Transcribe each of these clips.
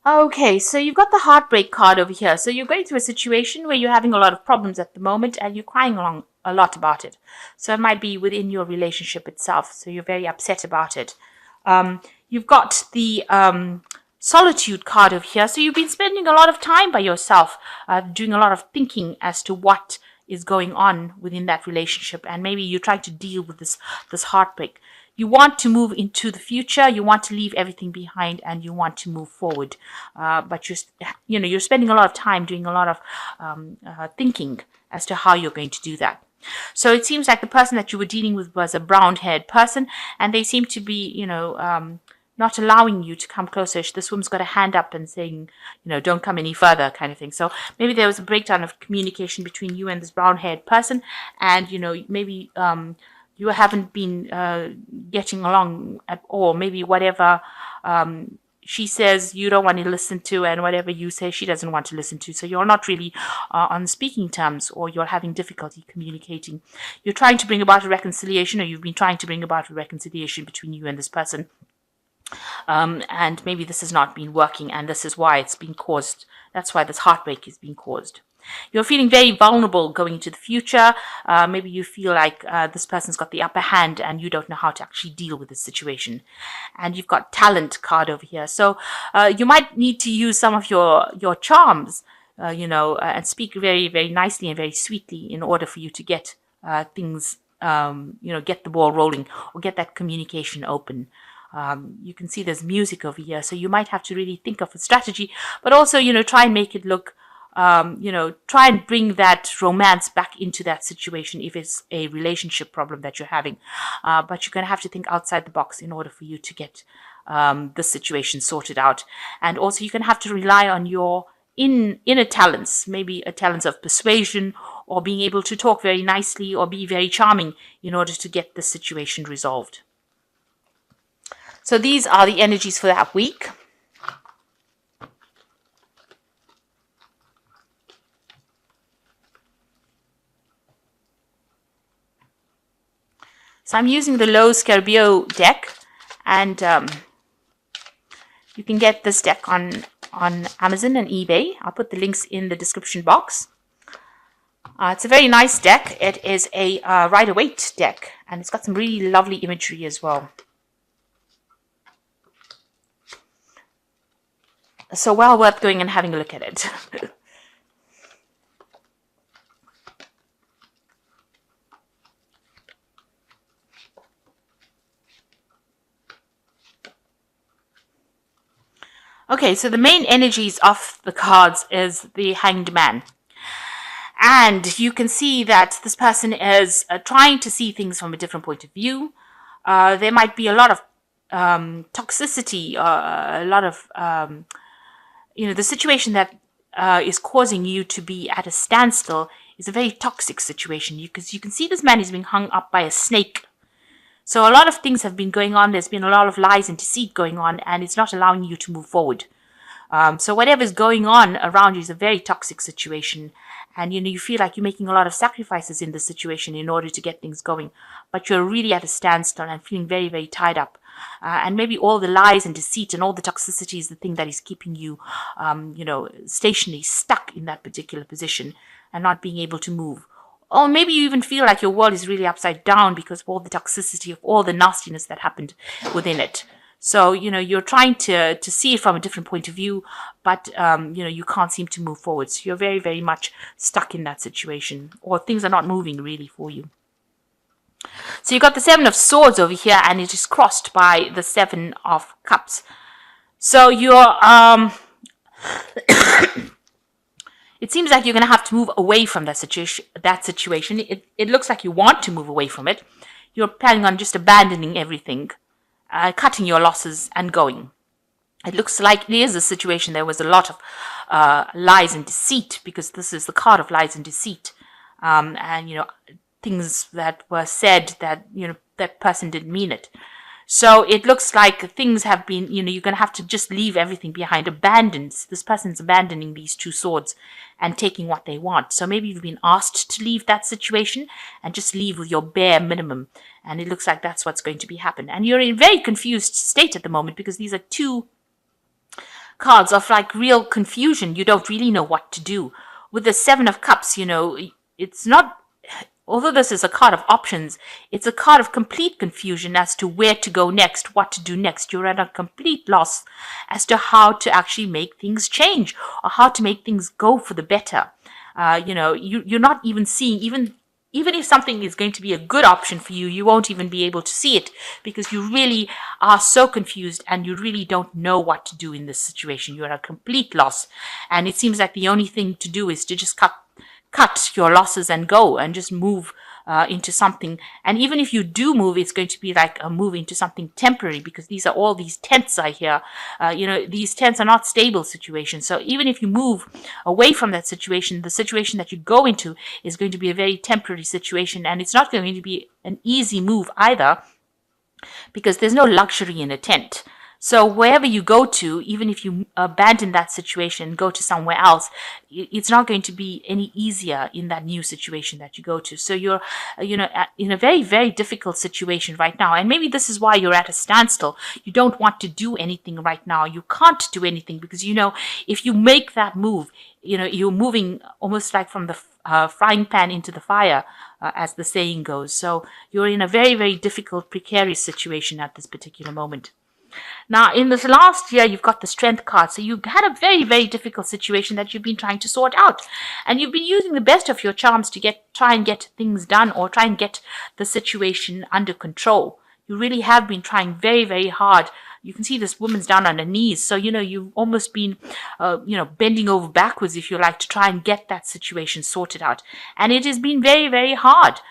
Okay, so you've got the heartbreak card over here. So you're going through a situation where you're having a lot of problems at the moment and you're crying along a lot about it. So it might be within your relationship itself. So you're very upset about it. You've got the solitude card over here. So you've been spending a lot of time by yourself, doing a lot of thinking as to what is going on within that relationship, and maybe you're trying to deal with this heartbreak. You want to move into the future, you want to leave everything behind, and you want to move forward, but you're spending a lot of time doing a lot of thinking as to how you're going to do that. So it seems like the person that you were dealing with was a brown-haired person, and they seem to be, not allowing you to come closer. This woman's got a hand up and saying, don't come any further, kind of thing. So maybe there was a breakdown of communication between you and this brown-haired person, and maybe you haven't been getting along at all. Maybe whatever she says you don't want to listen to, and whatever you say she doesn't want to listen to. So you're not really on speaking terms, or you're having difficulty communicating. You're trying to bring about a reconciliation, or you've been trying to bring about a reconciliation between you and this person. And maybe this has not been working, and this is why it's been caused. That's why this heartbreak is being caused. You're feeling very vulnerable going into the future. Maybe you feel like this person's got the upper hand and you don't know how to actually deal with the situation. And you've got talent card over here. So you might need to use some of your charms, and speak very, very nicely and very sweetly in order for you to get things, get the ball rolling or get that communication open. You can see there's music over here, so you might have to really think of a strategy, but also, try and make it look, try and bring that romance back into that situation if it's a relationship problem that you're having. But you're going to have to think outside the box in order for you to get this situation sorted out. And also, you're going to have to rely on your inner talents, maybe a talent of persuasion or being able to talk very nicely or be very charming in order to get the situation resolved. So these are the energies for that week. So I'm using the Low Scarabeo deck, and you can get this deck on Amazon and eBay. I'll put the links in the description box. It's a very nice deck. It is a Rider-Waite deck, and it's got some really lovely imagery as well. So well worth going and having a look at it. Okay, so the main energies of the cards is the Hanged Man. And you can see that this person is trying to see things from a different point of view. There might be a lot of toxicity, a lot of the situation that is causing you to be at a standstill is a very toxic situation, because you can see this man is being hung up by a snake. So a lot of things have been going on. There's been a lot of lies and deceit going on, and it's not allowing you to move forward. So whatever's going on around you is a very toxic situation. And, you feel like you're making a lot of sacrifices in this situation in order to get things going. But you're really at a standstill and feeling very, very tied up. And maybe all the lies and deceit and all the toxicity is the thing that is keeping you, stationary, stuck in that particular position and not being able to move. Or maybe you even feel like your world is really upside down because of all the toxicity, of all the nastiness that happened within it. So, you're trying to see it from a different point of view, but, you can't seem to move forward. So you're very, very much stuck in that situation, or things are not moving really for you. So you've got the Seven of Swords over here, and it is crossed by the Seven of Cups. So you're, it seems like you're going to have to move away from that situation. It looks like you want to move away from it. You're planning on just abandoning everything, cutting your losses and going. It looks like it is a situation. There was a lot of lies and deceit, because this is the card of lies and deceit. And, things that were said that, that person didn't mean it. So it looks like things have been, you're going to have to just leave everything behind. This person's abandoning these two swords and taking what they want. So maybe you've been asked to leave that situation and just leave with your bare minimum. And it looks like that's what's going to be happen. And you're in a very confused state at the moment, because these are two cards of like real confusion. You don't really know what to do. With the Seven of Cups, it's not, although this is a card of options, it's a card of complete confusion as to where to go next, what to do next. You're at a complete loss as to how to actually make things change or how to make things go for the better. You're not even seeing, even if something is going to be a good option for you, you won't even be able to see it because you really are so confused and you really don't know what to do in this situation. You're at a complete loss. And it seems like the only thing to do is to just cut your losses and go and just move into something. And even if you do move, it's going to be like a move into something temporary because these tents are here. These tents are not stable situations. So even if you move away from that situation, the situation that you go into is going to be a very temporary situation. And it's not going to be an easy move either because there's no luxury in a tent. So wherever you go to, even if you abandon that situation, go to somewhere else, it's not going to be any easier in that new situation that you go to. So you're, in a very, very difficult situation right now. And maybe this is why you're at a standstill. You don't want to do anything right now. You can't do anything because, if you make that move, you're moving almost like from the frying pan into the fire, as the saying goes. So you're in a very, very difficult, precarious situation at this particular moment. Now, in this last year, you've got the Strength card. So you've had a very, very difficult situation that you've been trying to sort out. And you've been using the best of your charms to try and get things done or try and get the situation under control. You really have been trying very, very hard. You can see this woman's down on her knees. So, you've almost been, bending over backwards, if you like, to try and get that situation sorted out. And it has been very, very hard.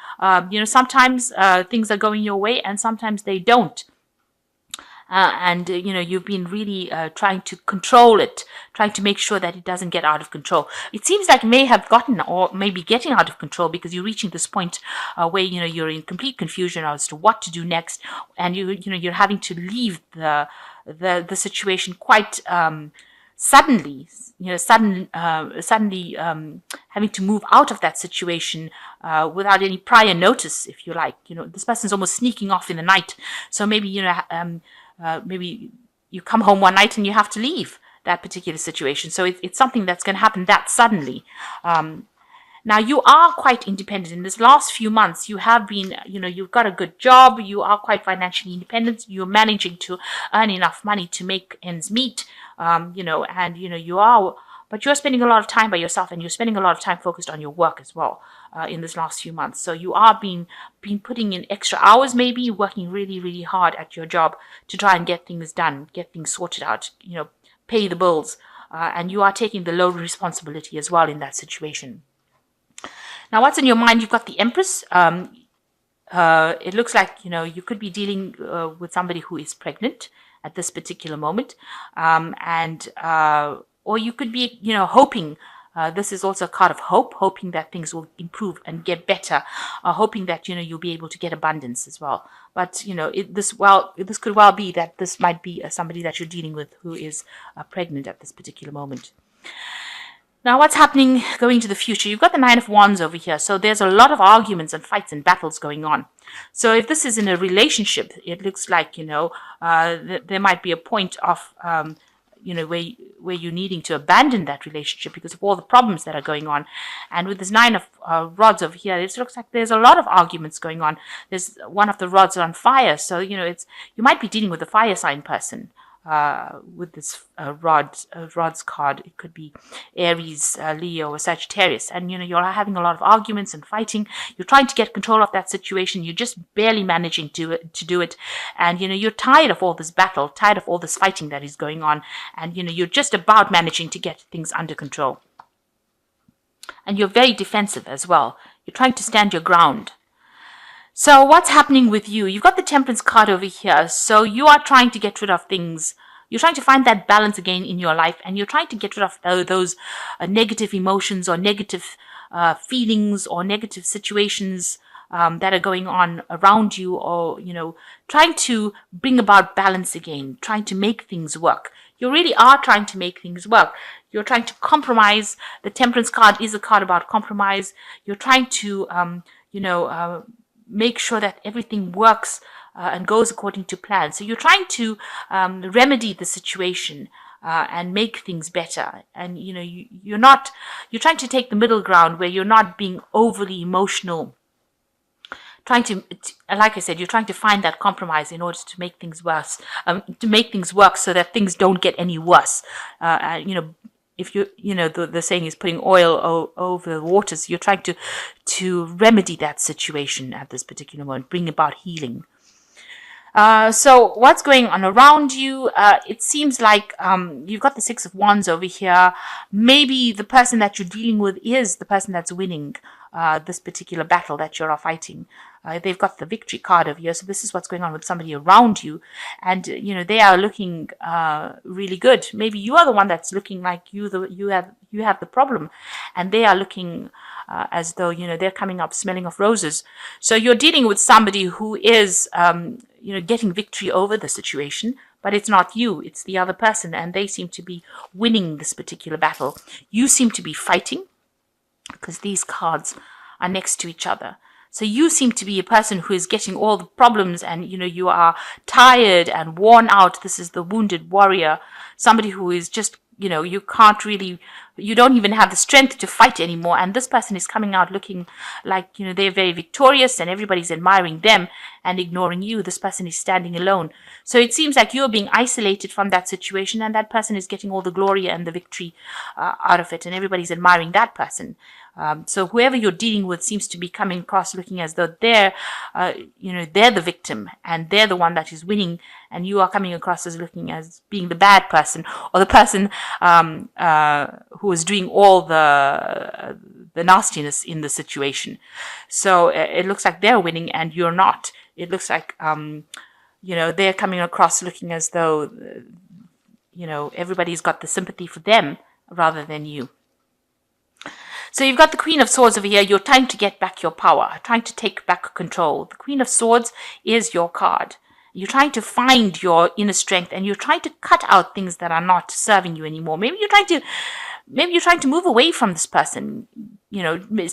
Sometimes things are going your way and sometimes they don't. You've been really trying to control it, trying to make sure that it doesn't get out of control. It seems like it may have gotten or maybe getting out of control because you're reaching this point where, you're in complete confusion as to what to do next. And you're having to leave the situation quite suddenly, suddenly having to move out of that situation without any prior notice, if you like. This person's almost sneaking off in the night. So maybe, maybe you come home one night and you have to leave that particular situation. So it's something that's going to happen that suddenly. Now, you are quite independent. In this last few months, you have been, you've got a good job. You are quite financially independent. You're managing to earn enough money to make ends meet, you are, but you're spending a lot of time by yourself and you're spending a lot of time focused on your work as well in this last few months. So you are been putting in extra hours, maybe working really, really hard at your job to try and get things done, get things sorted out, pay the bills. And you are taking the load responsibility as well in that situation. Now, what's in your mind? You've got the Empress. It looks like, you could be dealing with somebody who is pregnant at this particular moment. Or you could be, hoping, this is also a card of hope, hoping that things will improve and get better, hoping that, you'll be able to get abundance as well. But, this could well be that this might be somebody that you're dealing with who is pregnant at this particular moment. Now, what's happening going into the future? You've got the Nine of Wands over here. So there's a lot of arguments and fights and battles going on. So if this is in a relationship, it looks like, there might be a point of, where you're needing to abandon that relationship because of all the problems that are going on. And with this Nine of Rods over here, it looks like there's a lot of arguments going on. There's one of the rods on fire. So, you might be dealing with a fire sign person. With this rods card. It could be Aries, Leo, or Sagittarius. And, you're having a lot of arguments and fighting. You're trying to get control of that situation. You're just barely managing to do it. And, you're tired of all this battle, tired of all this fighting that is going on. And, you're just about managing to get things under control. And you're very defensive as well. You're trying to stand your ground. So what's happening with you? You've got the Temperance card over here. So you are trying to get rid of things. You're trying to find that balance again in your life. And you're trying to get rid of those negative emotions or negative feelings or negative situations that are going on around you, or, trying to bring about balance again, trying to make things work. You really are trying to make things work. You're trying to compromise. The Temperance card is a card about compromise. You're trying to, make sure that everything works and goes according to plan. So you're trying to remedy the situation. and make things better. And you're trying to take the middle ground where you're not being overly emotional, trying like I said, you're trying to find that compromise in order to make things worse, to make things work so that things don't get any worse. If the saying is putting oil over the waters, you're trying to remedy that situation at this particular moment, bring about healing. So what's going on around you? It seems like you've got the Six of Wands over here. Maybe the person that you're dealing with is the person that's winning this particular battle that you're fighting. They've got the victory card over here. So this is what's going on with somebody around you. And, they are looking really good. Maybe you are the one that's looking like you have the problem. And they are looking as though, they're coming up smelling of roses. So you're dealing with somebody who is, getting victory over the situation, but it's not you, it's the other person, and they seem to be winning this particular battle. You seem to be fighting, because these cards are next to each other. So you seem to be a person who is getting all the problems, and, you are tired and worn out. This is the wounded warrior, somebody who is just, you don't even have the strength to fight anymore. And this person is coming out looking like, they're very victorious and everybody's admiring them and ignoring you. This person is standing alone. So it seems like you're being isolated from that situation, and that person is getting all the glory and the victory out of it, and everybody's admiring that person. So whoever you're dealing with seems to be coming across looking as though they're the victim and they're the one that is winning, and you are coming across as looking as being the bad person, or the person who is doing all the nastiness in the situation. So it looks like they're winning and you're not. It looks like they're coming across looking as though everybody's got the sympathy for them rather than you. So you've got the Queen of Swords over here. You're trying to get back your power, trying to take back control. The Queen of Swords is your card. You're trying to find your inner strength, and you're trying to cut out things that are not serving you anymore. Maybe you're trying to move away from this person,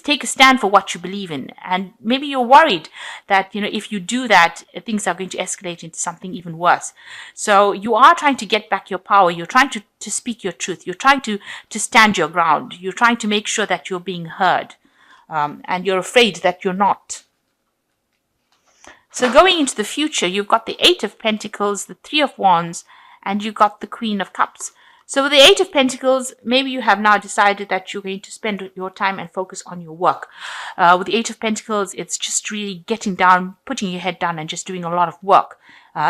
take a stand for what you believe in. And maybe you're worried that, if you do that, things are going to escalate into something even worse. So you are trying to get back your power. You're trying to speak your truth. You're trying to stand your ground. You're trying to make sure that you're being heard. And you're afraid that you're not. So going into the future, you've got the Eight of Pentacles, the Three of Wands, and you've got the Queen of Cups. So with the Eight of Pentacles, maybe you have now decided that you're going to spend your time and focus on your work. With the Eight of Pentacles, it's just really getting down, putting your head down and just doing a lot of work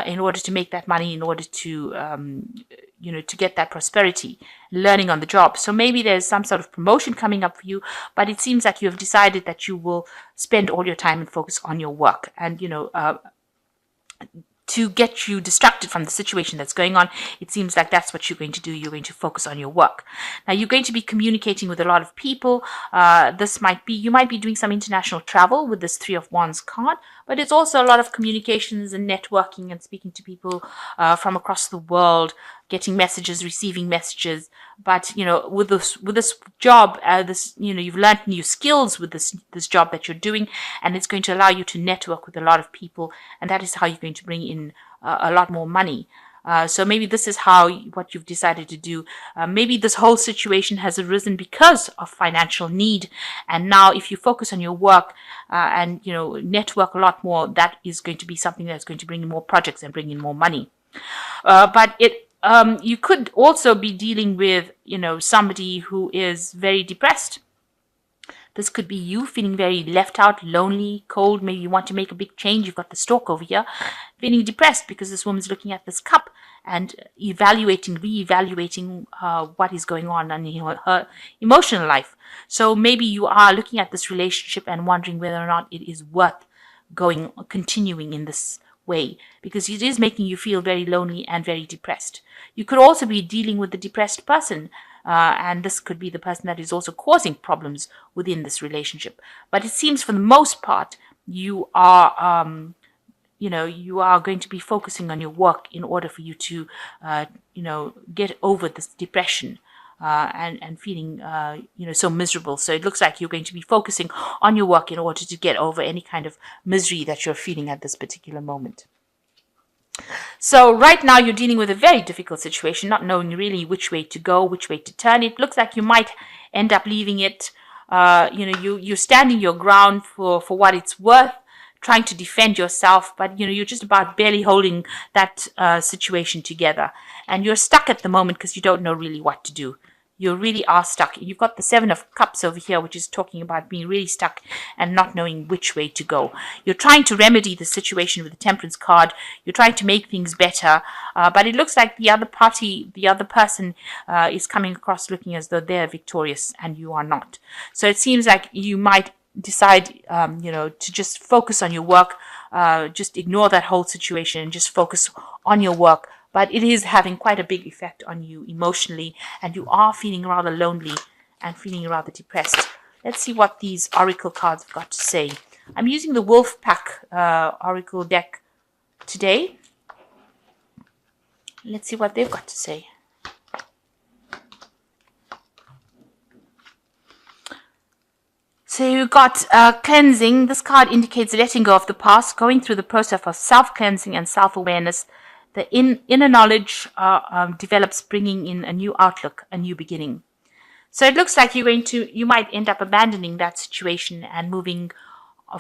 in order to make that money, in order to, to get that prosperity, learning on the job. So maybe there's some sort of promotion coming up for you, but it seems like you have decided that you will spend all your time and focus on your work. And, to get you distracted from the situation that's going on, it seems like that's what you're going to do. You're going to focus on your work. Now, you're going to be communicating with a lot of people. You might be doing some international travel with this Three of Wands card, but it's also a lot of communications and networking and speaking to people from across the world, getting messages, receiving messages. But, with this job, you've learned new skills with this job that you're doing, and it's going to allow you to network with a lot of people, and that is how you're going to bring in a lot more money. So maybe this is what you've decided to do. Maybe this whole situation has arisen because of financial need. And now if you focus on your work and, network a lot more, that is going to be something that's going to bring in more projects and bring in more money. But you could also be dealing with, somebody who is very depressed. This could be you feeling very left out, lonely, cold. Maybe you want to make a big change. You've got the Stork over here, feeling depressed because this woman's looking at this cup and reevaluating what is going on in her emotional life. So maybe you are looking at this relationship and wondering whether or not it is worth continuing in this way, because it is making you feel very lonely and very depressed. You could also be dealing with the depressed person. And this could be the person that is also causing problems within this relationship. But it seems for the most part, you are going to be focusing on your work in order for you to, get over this depression and feeling, so miserable. So it looks like you're going to be focusing on your work in order to get over any kind of misery that you're feeling at this particular moment. So right now you're dealing with a very difficult situation, not knowing really which way to go, which way to turn. It looks like you might end up leaving it. You're standing your ground for what it's worth, trying to defend yourself, but you're just about barely holding that situation together, and you're stuck at the moment because you don't know really what to do. You really are stuck. You've got the Seven of Cups over here, which is talking about being really stuck and not knowing which way to go. You're trying to remedy the situation with the Temperance card. You're trying to make things better, but it looks like the other party, the other person, is coming across looking as though they're victorious and you are not. So it seems like you might decide, to just focus on your work, just ignore that whole situation and just focus on your work. But it is having quite a big effect on you emotionally, and you are feeling rather lonely and feeling rather depressed. Let's see what these oracle cards have got to say. I'm using the Wolf Pack oracle deck today. Let's see what they've got to say. So you got cleansing. This card indicates letting go of the past, going through the process of self-cleansing and self-awareness. The inner knowledge develops, bringing in a new outlook, a new beginning. So it looks like you might end up abandoning that situation and moving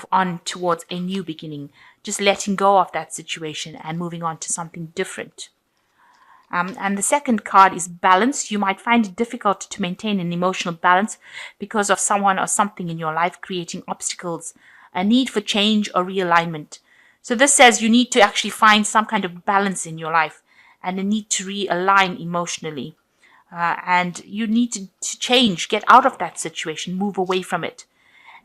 on towards a new beginning, just letting go of that situation and moving on to something different. And the second card is balance. You might find it difficult to maintain an emotional balance because of someone or something in your life creating obstacles, a need for change or realignment. So this says you need to actually find some kind of balance in your life and a need to realign emotionally. And you need to change, get out of that situation, move away from it.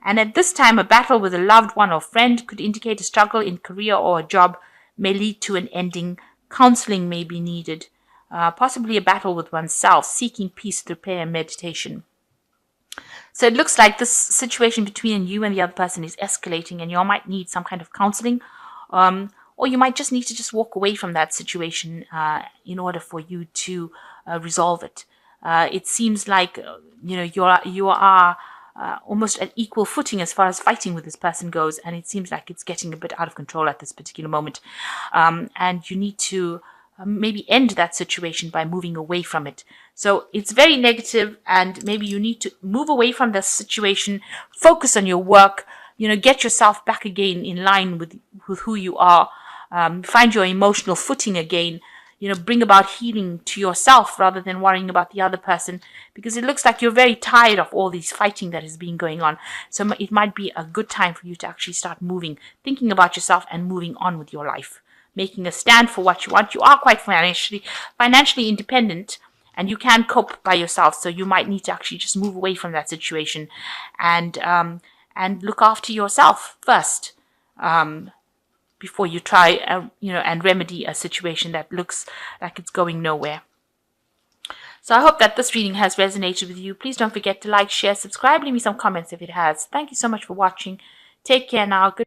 And at this time, a battle with a loved one or friend could indicate a struggle in career or a job may lead to an ending. Counseling may be needed, possibly a battle with oneself, seeking peace through prayer and meditation. So it looks like this situation between you and the other person is escalating, and you might need some kind of counseling, or you might just need to just walk away from that situation in order for you to resolve it. It seems like you are almost at equal footing as far as fighting with this person goes, and it seems like it's getting a bit out of control at this particular moment, and you need to maybe end that situation by moving away from it. So it's very negative, and maybe you need to move away from this situation, focus on your work, get yourself back again in line with who you are, find your emotional footing again, bring about healing to yourself rather than worrying about the other person, because it looks like you're very tired of all this fighting that has been going on. So it might be a good time for you to actually start moving, thinking about yourself and moving on with your life, making a stand for what you want. You are quite financially independent, and you can cope by yourself. So you might need to actually just move away from that situation and look after yourself first, before you try, and remedy a situation that looks like it's going nowhere. So I hope that this reading has resonated with you. Please don't forget to like, share, subscribe, leave me some comments if it has. Thank you so much for watching. Take care now. Good